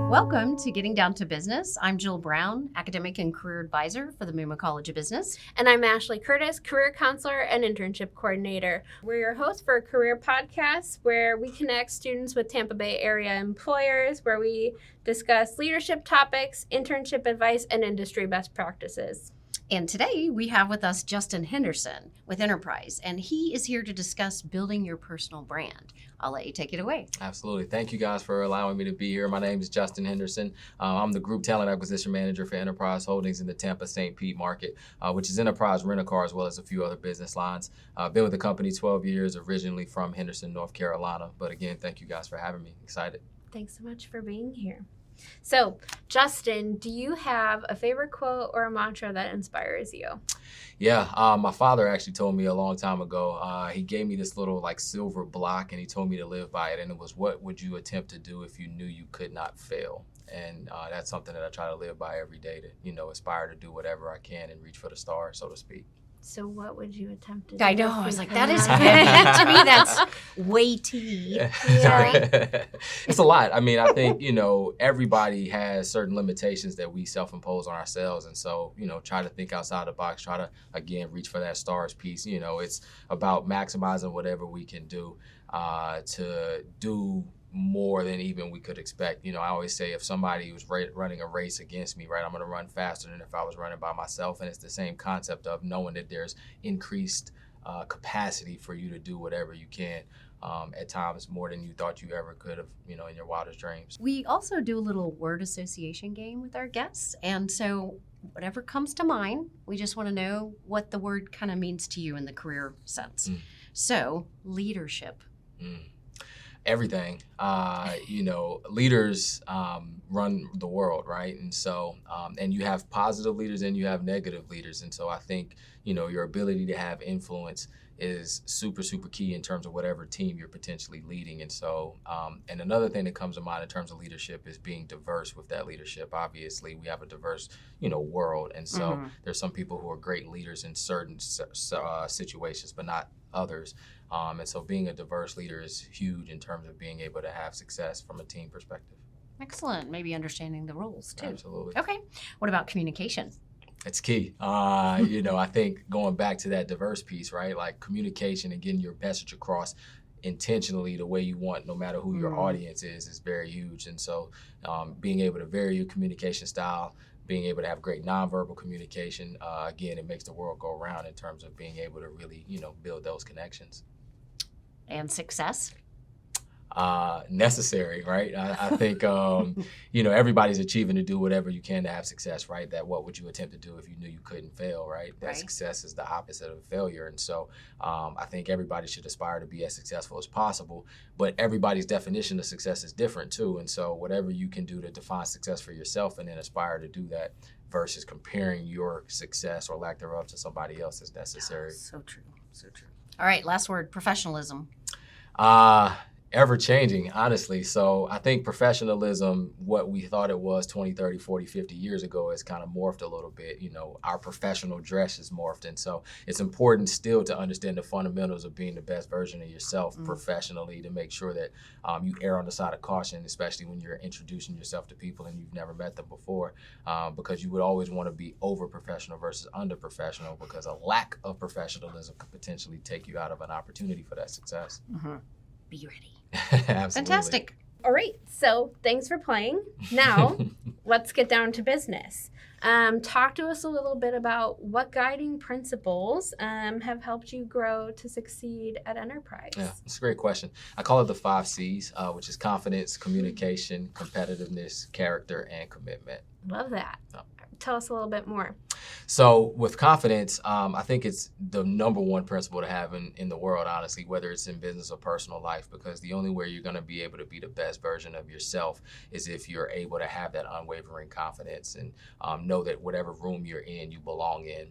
Welcome to Getting Down to Business. I'm Jill Brown, Academic and Career Advisor for the Muma College of Business. And I'm Ashley Curtis, Career Counselor and Internship Coordinator. We're your hosts for a career podcast where we connect students with Tampa Bay area employers, where we discuss leadership topics, internship advice, and industry best practices. And today we have with us Justin Henderson with Enterprise, and he is here to discuss building your personal brand. I'll let you take it away. Absolutely. Thank you guys for allowing me to be here. My name is Justin Henderson. I'm the Group Talent Acquisition Manager for Enterprise Holdings in the Tampa St. Pete market, which is Enterprise Rent-A-Car as well as a few other business lines. I've been with the company 12 years, originally from Henderson, North Carolina. But again, thank you guys for having me. Excited. Thanks so much for being here. So, Justin, do you have a favorite quote or a mantra that inspires you? Yeah, my father actually told me a long time ago, he gave me this little silver block and he told me to live by it. And it was, what would you attempt to do if you knew you could not fail? And that's something that I try to live by every day to, aspire to do whatever I can and reach for the stars, so to speak. So what would you attempt to do? I know. I was like, that is heavy. To me, that's weighty. Sorry. It's a lot. I mean, I think, everybody has certain limitations that we self-impose on ourselves. And so, try to think outside the box, try to, again, reach for that stars piece. It's about maximizing whatever we can do to do more than even we could expect. I always say if somebody was running a race against me, right, I'm going to run faster than if I was running by myself. And it's the same concept of knowing that there's increased capacity for you to do whatever you can, at times more than you thought you ever could have, in your wildest dreams. We also do a little word association game with our guests. And so whatever comes to mind, we just want to know what the word kind of means to you in the career sense. So leadership. Everything. Leaders run the world, right? And so, and you have positive leaders and you have negative leaders. And so I think, your ability to have influence is super, super key in terms of whatever team you're potentially leading. And so, and another thing that comes to mind in terms of leadership is being diverse with that leadership. Obviously, we have a diverse, world. And so there's some people who are great leaders in certain situations, but not others. And so being a diverse leader is huge in terms of being able to have success from a team perspective. Excellent. Maybe understanding the rules too. Absolutely. Okay. What about communication? It's key. I think going back to that diverse piece, right? Like communication and getting your message across intentionally the way you want, no matter who your audience is very huge. And so being able to vary your communication style, being able to have great nonverbal communication, again, it makes the world go around in terms of being able to really, build those connections. And success? Necessary, right? I think, everybody's achieving to do whatever you can to have success, right? That what would you attempt to do if you knew you couldn't fail, right? That success is the opposite of failure. And so I think everybody should aspire to be as successful as possible, but everybody's definition of success is different too. And so whatever you can do to define success for yourself and then aspire to do that versus comparing your success or lack thereof to somebody else is necessary. So true. So true. All right. Last word, professionalism. Ever changing, honestly. So I think professionalism, what we thought it was 20, 30, 40, 50 years ago, has kind of morphed a little bit. Our professional dress has morphed. And so it's important still to understand the fundamentals of being the best version of yourself professionally, to make sure that you err on the side of caution, especially when you're introducing yourself to people and you've never met them before, because you would always want to be over professional versus under professional, because a lack of professionalism could potentially take you out of an opportunity for that success. Be ready. Absolutely. Fantastic. All right, so thanks for playing. Now, let's get down to business. Talk to us a little bit about what guiding principles have helped you grow to succeed at Enterprise. Yeah, it's a great question. I call it the 5 C's, which is confidence, communication, competitiveness, character, and commitment. Love that. Tell us a little bit more. So with confidence, I think it's the number one principle to have in the world, honestly, whether it's in business or personal life, because the only way you're going to be able to be the best version of yourself is if you're able to have that unwavering confidence and know that whatever room you're in, you belong in.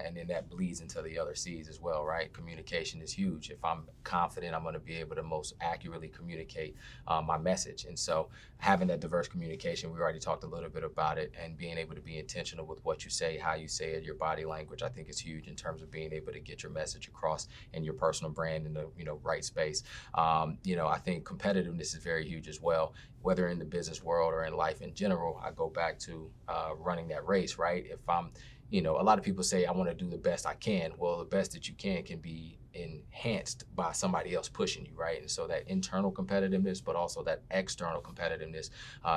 And then that bleeds into the other C's as well, right? Communication is huge. If I'm confident, I'm going to be able to most accurately communicate my message. And so having that diverse communication, we already talked a little bit about it, and being able to be intentional with what you say, how you say it, your body language. I think it's huge in terms of being able to get your message across and your personal brand in the right space. I think competitiveness is very huge as well, whether in the business world or in life in general. I go back to running that race, right? If I'm a lot of people say, I want to do the best I can. Well, the best that you can be enhanced by somebody else pushing you, right? And so that internal competitiveness, but also that external competitiveness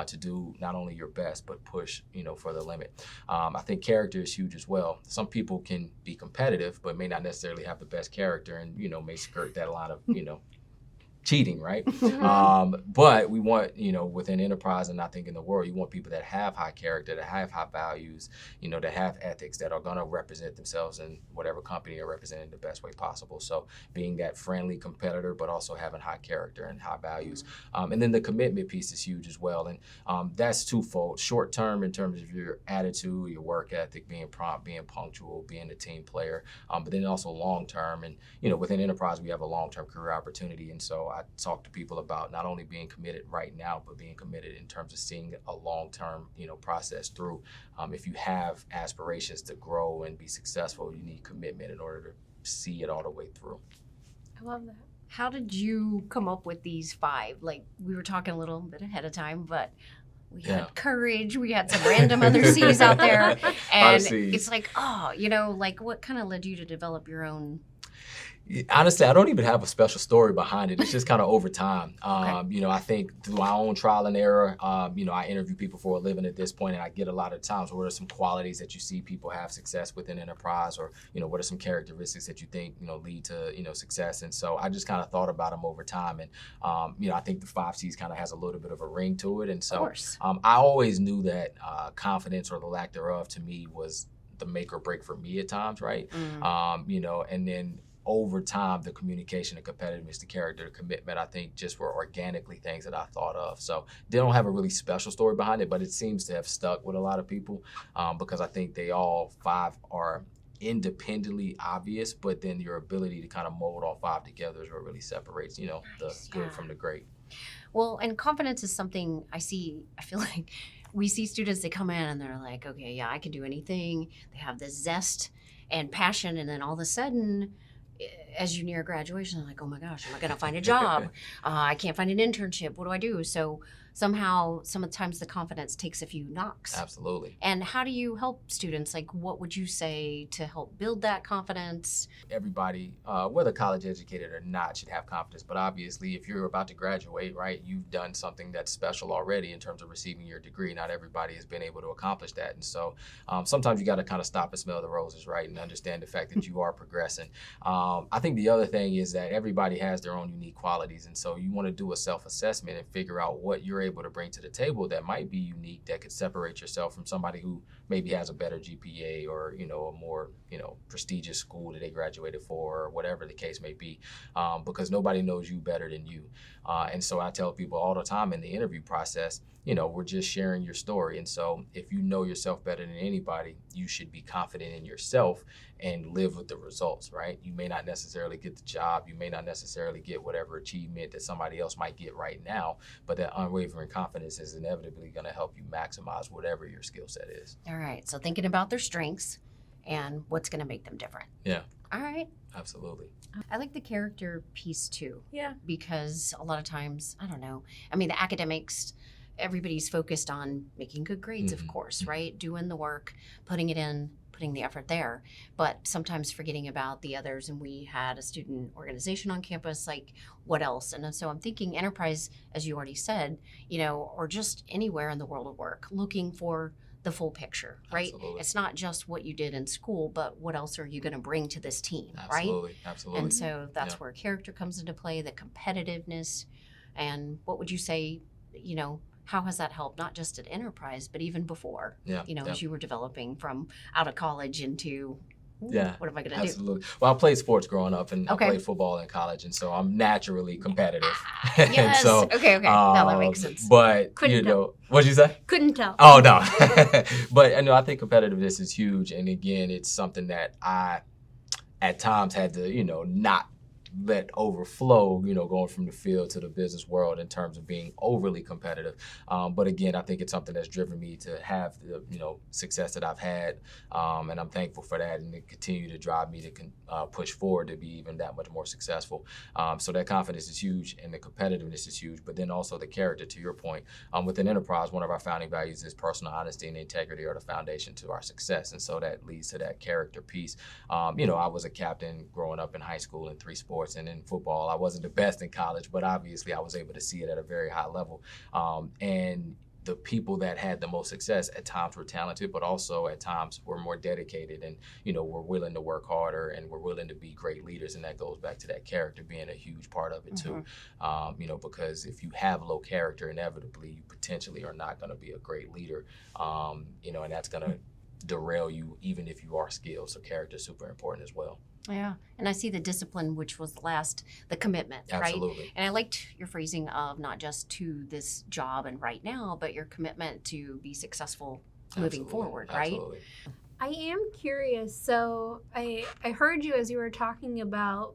to do not only your best, but push, for the limit. I think character is huge as well. Some people can be competitive, but may not necessarily have the best character and, may skirt that line of, cheating, right? But we want, within enterprise and I think in the world, you want people that have high character, that have high values, that have ethics, that are going to represent themselves in whatever company they're representing the best way possible. So being that friendly competitor, but also having high character and high values. And then the commitment piece is huge as well. And that's twofold. Short term in terms of your attitude, your work ethic, being prompt, being punctual, being a team player, but then also long term. And, within enterprise, we have a long-term career opportunity. And so I talk to people about not only being committed right now, but being committed in terms of seeing a long-term, process through. If you have aspirations to grow and be successful, you need commitment in order to see it all the way through. I love that. How did you come up with these 5? Like, we were talking a little bit ahead of time, but we had courage. We had some random other C's out there. And it's like, what kind of led you to develop your own? Honestly, I don't even have a special story behind it. It's just kind of over time. Okay. I think through my own trial and error, I interview people for a living at this point, and I get a lot of times, what are some qualities that you see people have success within enterprise, or, what are some characteristics that you think, lead to, success? And so I just kind of thought about them over time. And, I think the 5 C's kind of has a little bit of a ring to it. And so I always knew that confidence or the lack thereof to me was the make or break for me at times, right? And then over time, the communication, the competitiveness, the character, the commitment, I think just were organically things that I thought of. So they don't have a really special story behind it, but it seems to have stuck with a lot of people because I think they all 5 are independently obvious, but then your ability to kind of mold all 5 together is what really separates, the good from the great. Well, and confidence is something I feel like we see students, they come in and they're like, okay, yeah, I can do anything. They have this zest and passion, and then all of a sudden, as you near graduation, I'm like, oh my gosh, am I going to find a job? I can't find an internship. What do I do? So somehow, sometimes the confidence takes a few knocks. Absolutely. And how do you help students? Like, what would you say to help build that confidence? Everybody, whether college educated or not, should have confidence. But obviously, if you're about to graduate, right, you've done something that's special already in terms of receiving your degree. Not everybody has been able to accomplish that. And so sometimes you got to kind of stop and smell the roses, right, and understand the fact that you are progressing. I think the other thing is that everybody has their own unique qualities. And so you want to do a self-assessment and figure out what you're able to bring to the table that might be unique, that could separate yourself from somebody who maybe has a better GPA or, a more, prestigious school that they graduated for, or whatever the case may be, because nobody knows you better than you. And so I tell people all the time in the interview process, we're just sharing your story. And so if you know yourself better than anybody, you should be confident in yourself and live with the results, right? You may not necessarily get the job. You may not necessarily get whatever achievement that somebody else might get right now, but that unwavering confidence is inevitably going to help you maximize whatever your skill set is. All right. So thinking about their strengths and what's going to make them different. Yeah. All right. Absolutely. I like the character piece too. Yeah. Because a lot of times, I don't know, the academics, everybody's focused on making good grades, of course, right? Doing the work, putting it in, putting the effort there, but sometimes forgetting about the others. And we had a student organization on campus, like what else? And so I'm thinking enterprise, as you already said, or just anywhere in the world of work, looking for the full picture, right? Absolutely. It's not just what you did in school, but what else are you going to bring to this team, Absolutely. right? Absolutely. And so that's where character comes into play, the competitiveness. And what would you say, how has that helped, not just at enterprise, but even before, as you were developing from out of college into, what am I going to do? Absolutely. Well, I played sports growing up, and I played football in college, and so I'm naturally competitive. Yes. So, okay. Now that makes sense. But, what'd you say? Couldn't tell. Oh, no. But, I think competitiveness is huge. And again, it's something that I, at times, had to, not let overflow, going from the field to the business world in terms of being overly competitive. But again, I think it's something that's driven me to have the, success that I've had. And I'm thankful for that, and it continue to drive me to push forward to be even that much more successful. So that confidence is huge, and the competitiveness is huge, but then also the character, to your point. Within Enterprise, one of our founding values is personal honesty and integrity are the foundation to our success. And so that leads to that character piece. I was a captain growing up in high school in 3 sports, and in football, I wasn't the best in college, but obviously I was able to see it at a very high level. And the people that had the most success at times were talented, but also at times were more dedicated and, were willing to work harder and were willing to be great leaders. And that goes back to that character being a huge part of it too. Because if you have low character, inevitably you potentially are not going to be a great leader, and that's going to derail you even if you are skilled. So character is super important as well. Yeah. And I see the discipline, which was the commitment, Absolutely. right? And I liked your phrasing of not just to this job and right now, but your commitment to be successful moving forward, right? Absolutely. I am curious. So I heard you as you were talking about,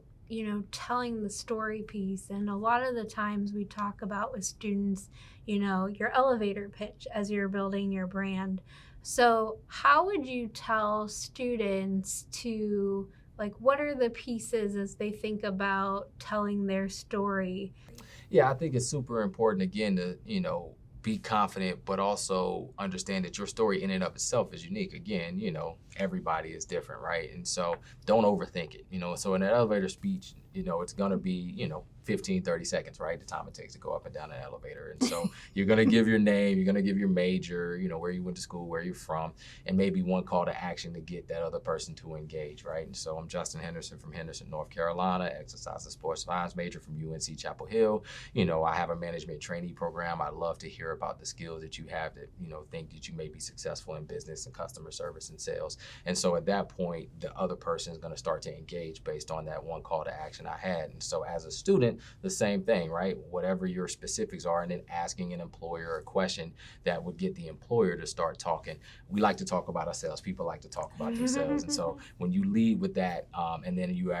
telling the story piece. And a lot of the times we talk about with students, your elevator pitch as you're building your brand. So how would you tell students to, what are the pieces as they think about telling their story? Yeah, I think it's super important, again, to, be confident, but also understand that your story in and of itself is unique. Again, everybody is different, right? And so don't overthink it, So in an elevator speech, it's going to be, 15, 30 seconds, right? The time it takes to go up and down an elevator. And so you're going to give your name, you're going to give your major, where you went to school, where you're from, and maybe one call to action to get that other person to engage, right? And so I'm Justin Henderson from Henderson, North Carolina, exercise and sports science major from UNC Chapel Hill. I have a management trainee program. I'd love to hear about the skills that you have that, think that you may be successful in business and customer service and sales. And so at that point, the other person is going to start to engage based on that one call to action I had. And so as a student, the same thing, right? Whatever your specifics are, and then asking an employer a question that would get the employer to start talking. We like to talk about ourselves. People like to talk about themselves. And so when you lead with that, and then you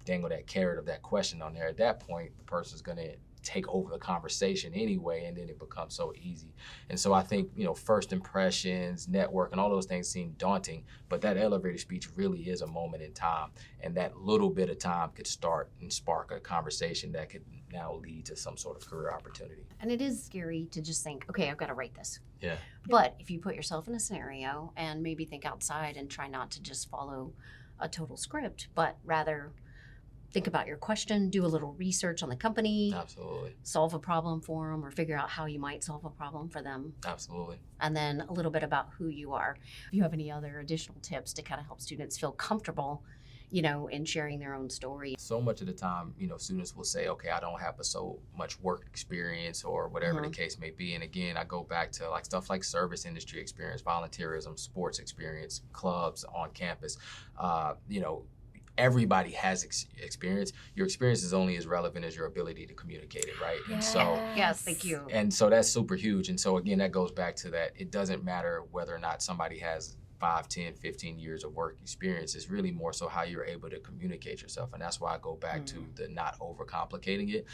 dangle that carrot of that question on there, at that point, the person's going to take over the conversation anyway, and then it becomes so easy. And so I think, first impressions, network, and all those things seem daunting, but that elevator speech really is a moment in time. And that little bit of time could start and spark a conversation that could now lead to some sort of career opportunity. And it is scary to just think, okay, I've got to write this. Yeah. But if you put yourself in a scenario and maybe think outside and try not to just follow a total script, but rather think about your question, do a little research on the company. Absolutely. Solve a problem for them or figure out how you might solve a problem for them. Absolutely. And then a little bit about who you are. If you have any other additional tips to kind of help students feel comfortable, in sharing their own story. So much of the time, students will say, okay, I don't have so much work experience or whatever the case may be. And again, I go back to stuff like service industry experience, volunteerism, sports experience, clubs on campus, everybody has experience. Your experience is only as relevant as your ability to communicate it, right? Yes. And so, yes, thank you. And so that's super huge. And so again, that goes back to that. It doesn't matter whether or not somebody has 5, 10, 15 years of work experience. It's really more so how you're able to communicate yourself. And that's why I go back to the not overcomplicating it.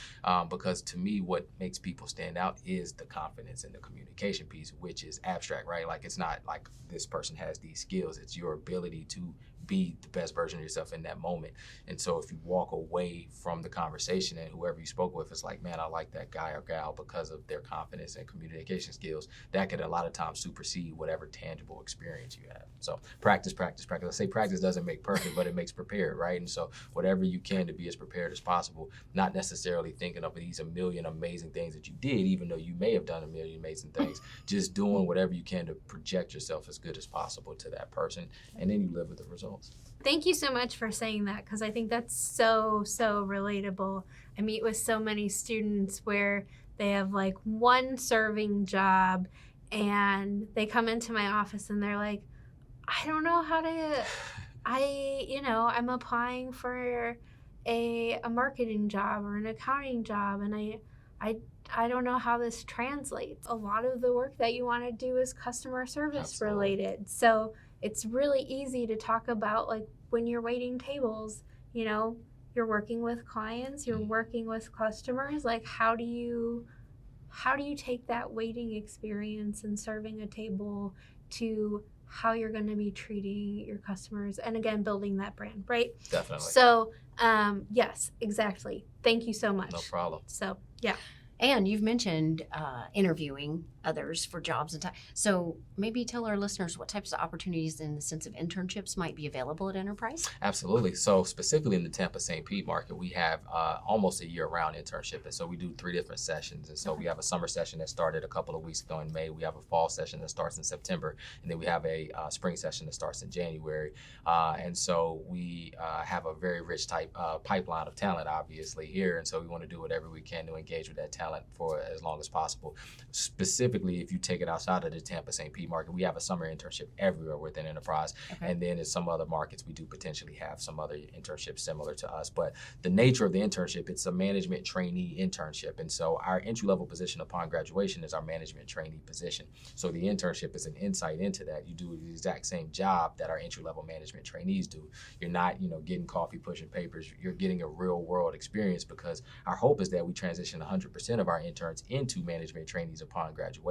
Because to me, what makes people stand out is the confidence and the communication piece, which is abstract, right? It's not like this person has these skills. It's your ability to be the best version of yourself in that moment. And so if you walk away from the conversation and whoever you spoke with is like, man, I like that guy or gal because of their confidence and communication skills, that could a lot of times supersede whatever tangible experience you have. So practice, practice, practice. I say practice doesn't make perfect, but it makes prepared, right? And so whatever you can to be as prepared as possible, not necessarily thinking of these a million amazing things that you did, even though you may have done a million amazing things, just doing whatever you can to project yourself as good as possible to that person, and then you live with the results. Thank you so much for saying that, because I think that's so relatable. I meet with so many students where they have one serving job and they come into my office and they're like, I don't know how to, I'm applying for a marketing job or an accounting job, and I don't know how this translates. A lot of the work that you want to do is customer service related. So it's really easy to talk about when you're waiting tables, you're working with clients, you're working with customers. Like, how do you take that waiting experience and serving a table to how you're going to be treating your customers, and again, building that brand, right? Definitely. So, yes, exactly. Thank you so much. No problem. So, yeah. And you've mentioned interviewing others for jobs and time. So maybe tell our listeners what types of opportunities in the sense of internships might be available at Enterprise. Absolutely. So specifically in the Tampa St. Pete market, we have almost a year-round internship. And so we do 3 different sessions. And so we have a summer session that started a couple of weeks ago in May. We have a fall session that starts in September. And then we have a spring session that starts in January. And so we have a very rich pipeline of talent, obviously, here. And so we want to do whatever we can to engage with that talent for as long as possible. Specifically, if you take it outside of the Tampa St. Pete market, we have a summer internship everywhere within Enterprise. Okay. And then in some other markets, we do potentially have some other internships similar to us. But the nature of the internship, it's a management trainee internship. And so our entry-level position upon graduation is our management trainee position. So the internship is an insight into that. You do the exact same job that our entry-level management trainees do. You're not, getting coffee, pushing papers. You're getting a real-world experience, because our hope is that we transition 100% of our interns into management trainees upon graduation.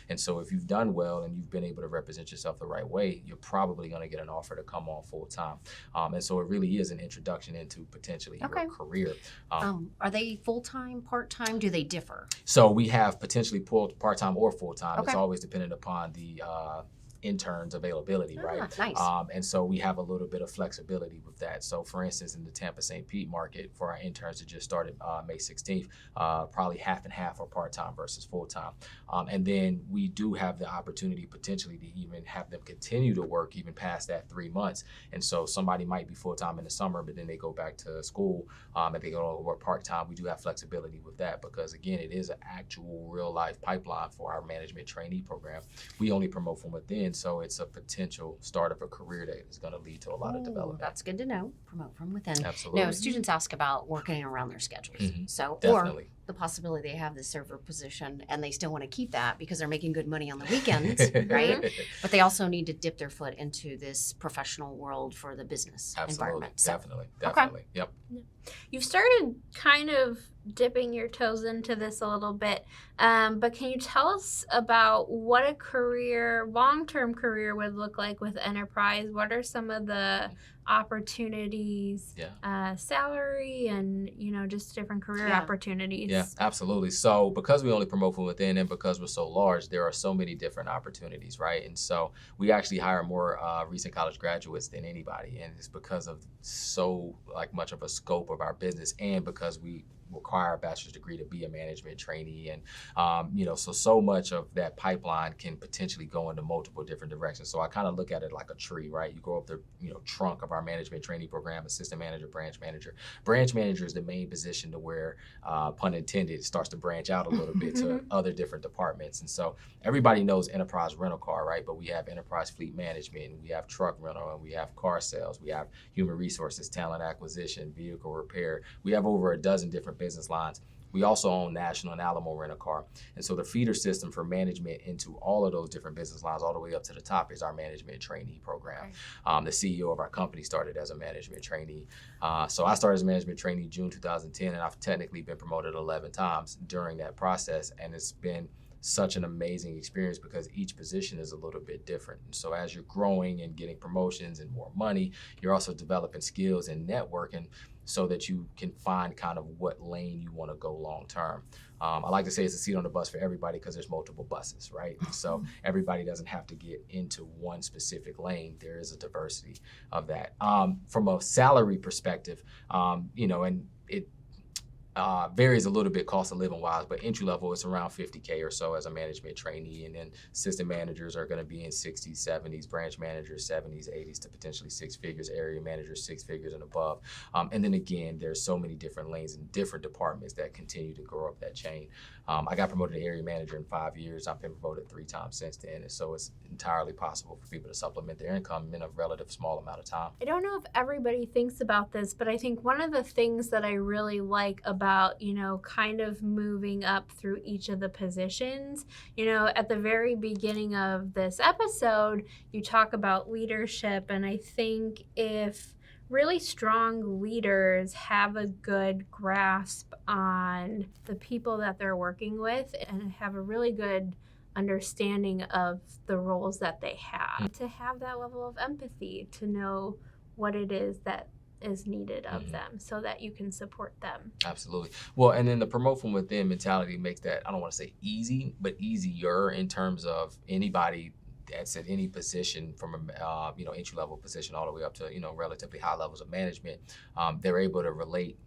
And so if you've done well and you've been able to represent yourself the right way, you're probably going to get an offer to come on full time. And so it really is an introduction into potentially your career. Are they full-time, part-time? Do they differ? So we have potentially part-time or full-time. Okay. It's always dependent upon the interns availability, right? Nice. And so we have a little bit of flexibility with that. So for instance, in the Tampa St. Pete market, for our interns that just started May 16th, probably half and half are part-time versus full-time. And then we do have the opportunity potentially to even have them continue to work even past that 3 months. And so somebody might be full-time in the summer, but then they go back to school and they go to work part-time. We do have flexibility with that, because again, it is an actual real life pipeline for our management trainee program. We only promote from within. So it's a potential start of a career that is going to lead to a lot of development. That's good to know. Promote from within. Absolutely. Now, students ask about working around their schedules. Mm-hmm. So, definitely. Or the possibility they have the server position and they still want to keep that because they're making good money on the weekends, right? But they also need to dip their foot into this professional world for the business environment. So, definitely. Okay. Yep. You've started kind of dipping your toes into this a little bit, but can you tell us about what a long-term career would look like with Enterprise? What are some of the opportunities, salary, and just different career opportunities? Yeah, absolutely. So because we only promote from within, and because we're so large, there are so many different opportunities, right? And so we actually hire more recent college graduates than anybody, and it's because of so much of a scope of our business, and because we require a bachelor's degree to be a management trainee. And, so much of that pipeline can potentially go into multiple different directions. So I kind of look at it like a tree, right? You go up the, trunk of our management trainee program, assistant manager, branch manager. Branch manager is the main position to where, pun intended, starts to branch out a little bit to other different departments. And so everybody knows Enterprise rental car, right? But we have Enterprise fleet management, and we have truck rental, and we have car sales, we have human resources, talent acquisition, vehicle repair. We have over a dozen different business lines. We also own National and Alamo Rent-A-Car. And so the feeder system for management into all of those different business lines all the way up to the top is our management trainee program. The CEO of our company started as a management trainee. So I started as a management trainee June 2010, and I've technically been promoted 11 times during that process. And it's been such an amazing experience because each position is a little bit different. And so as you're growing and getting promotions and more money, you're also developing skills and networking so that you can find kind of what lane you want to go long term. I like to say it's a seat on the bus for everybody because there's multiple buses, right? So everybody doesn't have to get into one specific lane. There is a diversity of that. From a salary perspective, and it varies a little bit cost of living wise, but entry level is around $50K or so as a management trainee, and then assistant managers are going to be in 60s, 70s, branch managers 70s, 80s to potentially 6 figures, area managers 6 figures and above. And then again, there's so many different lanes and different departments that continue to grow up that chain. I got promoted to area manager in 5 years. I've been promoted 3 times since then, and so it's entirely possible for people to supplement their income in a relative small amount of time. I don't know if everybody thinks about this, but I think one of the things that I really like about kind of moving up through each of the positions, at the very beginning of this episode, you talk about leadership, and I think if really strong leaders have a good grasp on the people that they're working with and have a really good understanding of the roles that they have. To have that level of empathy, to know what it is that is needed of them so that you can support them. Absolutely. Well, and then the promote from within mentality makes that, I don't want to say easy, but easier in terms of anybody that's at any position from a entry level position all the way up to relatively high levels of management. They're able to relate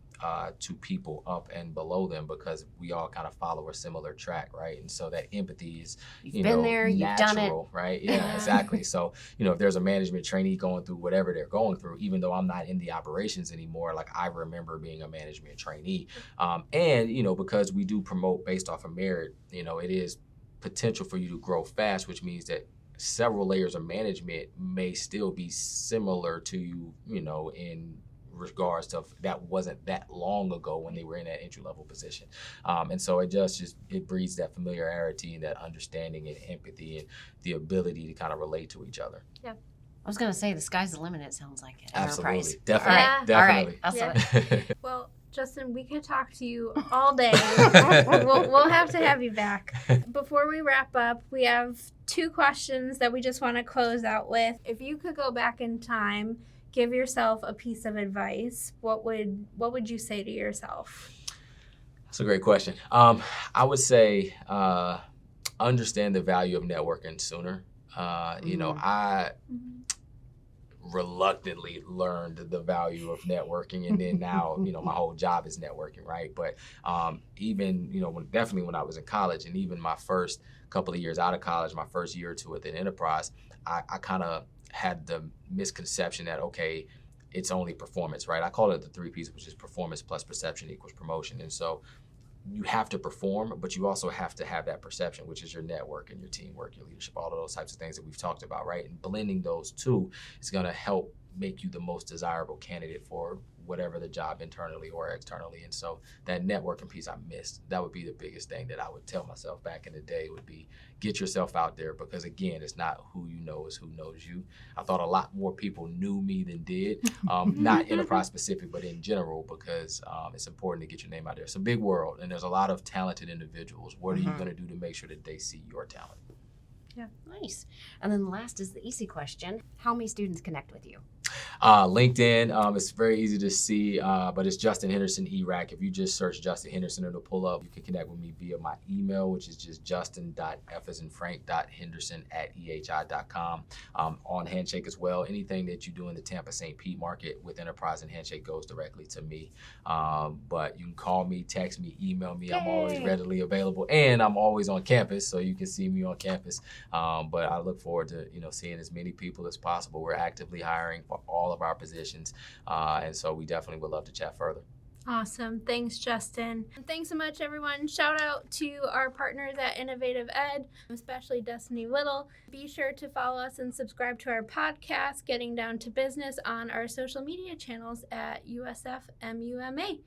to people up and below them because we all kind of follow a similar track, right? And so that empathy is, You've been there, you've done it. natural, right? Yeah, exactly. So, if there's a management trainee going through whatever they're going through, even though I'm not in the operations anymore, like I remember being a management trainee. And, because we do promote based off of merit, it is potential for you to grow fast, which means that several layers of management may still be similar to you, in regards to that wasn't that long ago when they were in that entry level position. And so it it breeds that familiarity and that understanding and empathy and the ability to kind of relate to each other. Yeah. I was going to say the sky's the limit, it sounds like it. Absolutely. Enterprise. Definitely. Yeah. Definitely. All right. Yeah. Well, Justin, we could talk to you all day. We'll have to have you back. Before we wrap up, we have 2 questions that we just want to close out with. If you could go back in time, give yourself a piece of advice, what would you say to yourself? That's a great question. I would say understand the value of networking sooner. I reluctantly learned the value of networking, and then now my whole job is networking, right? But even definitely when I was in college, and even my first couple of years out of college, my first year or two within enterprise, I kind of had the misconception that it's only performance, right? I call it the 3 P's, which is performance plus perception equals promotion. And so you have to perform, but you also have to have that perception, which is your network and your teamwork, your leadership, all of those types of things that we've talked about, right? And blending those two is going to help make you the most desirable candidate for whatever the job internally or externally. And so that networking piece I missed. That would be the biggest thing that I would tell myself back in the day would be get yourself out there, because again, it's not who you know, it's who knows you. I thought a lot more people knew me than did, not enterprise specific, but in general, because it's important to get your name out there. It's a big world and there's a lot of talented individuals. What are you going to do to make sure that they see your talent? Yeah, nice. And then the last is the easy question. How may students connect with you? LinkedIn, it's very easy to see, but it's Justin Henderson ERAC. If you just search Justin Henderson, it'll pull up. You can connect with me via my email, which is just justin.f@ehi.com. On Handshake as well. Anything that you do in the Tampa St. Pete market with Enterprise and Handshake goes directly to me. But you can call me, text me, email me. Yay. I'm always readily available, and I'm always on campus, so you can see me on campus. But I look forward to seeing as many people as possible. We're actively hiring for all of our positions, and so we definitely would love to chat further. Awesome. Thanks, Justin. And thanks so much, everyone. Shout out to our partners at Innovative Ed, especially Destiny Little. Be sure to follow us and subscribe to our podcast, Getting Down to Business, on our social media channels at USF-MUMA.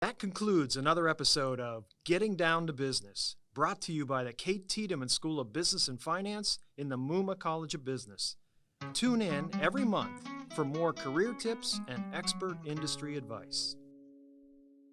That concludes another episode of Getting Down to Business, brought to you by the Kate Tiedemann School of Business and Finance in the MUMA College of Business. Tune in every month for more career tips and expert industry advice.